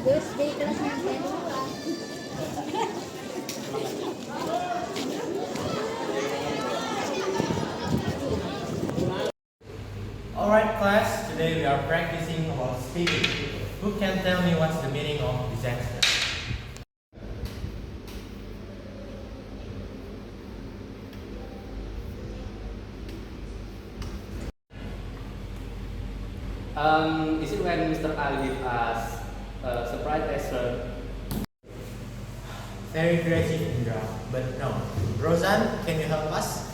Agus dari kelas 9. Alright class, today we are practicing about speaking. Who can tell me what's the meaning of disaster? Is it when Mr. Ali gives us a surprise answer? Very creative, Indra, but no. Rozan, can you help us?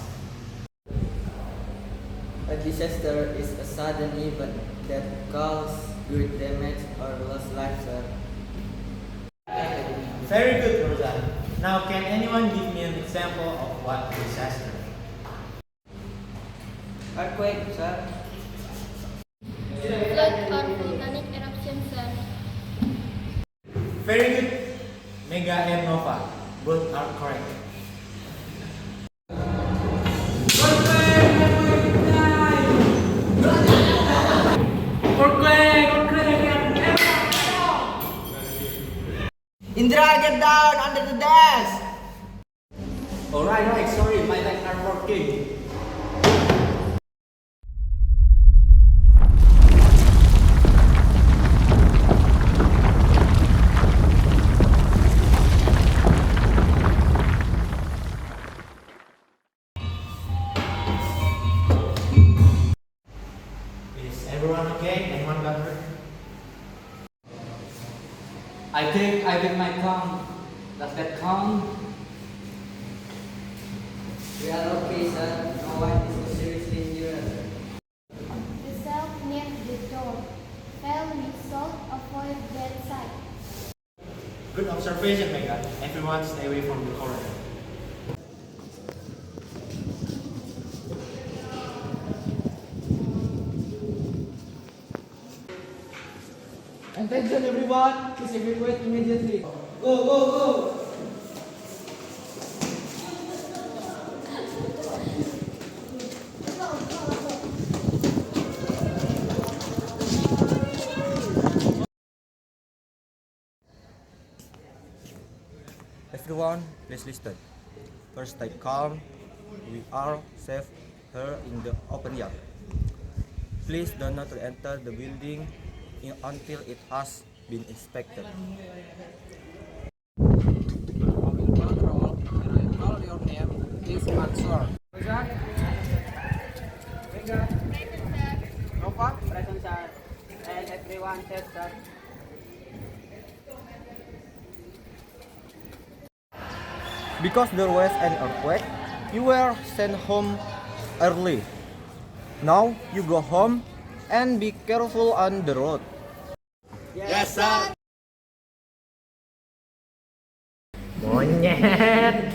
A disaster is a sudden event that causes great damage or loss lives. Very good, Rozan. Now, can anyone give me an example of what disaster? Earthquake, sir. Flood or volcanic eruption, sir. Very good. Mega and Nova, both are correct. Indra, get down under the desk. Alright, sorry, my legs are working. Is everyone okay? Anyone got hurt? I think I bit my tongue. Does that count? We are okay, sir. No one is seriously injured. The shelf near the door fell with salt. Avoid that side. Good observation, Mega. Everyone stay away from the corridor. Attention everyone, please evacuate immediately. Go, go, go! Everyone, please listen. First, stay calm. We are safe here in the open yard. Please do not enter the building until it has been inspected. Control, and I call your name, please answer. Nova, present, sir. And everyone said, sir. Because there was an earthquake, you were sent home early. Now you go home and be careful on the road. Yes, sir. Monyet.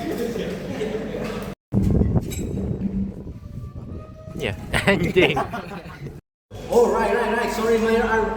Ya, anjing. Oh, right. Sorry, my arm.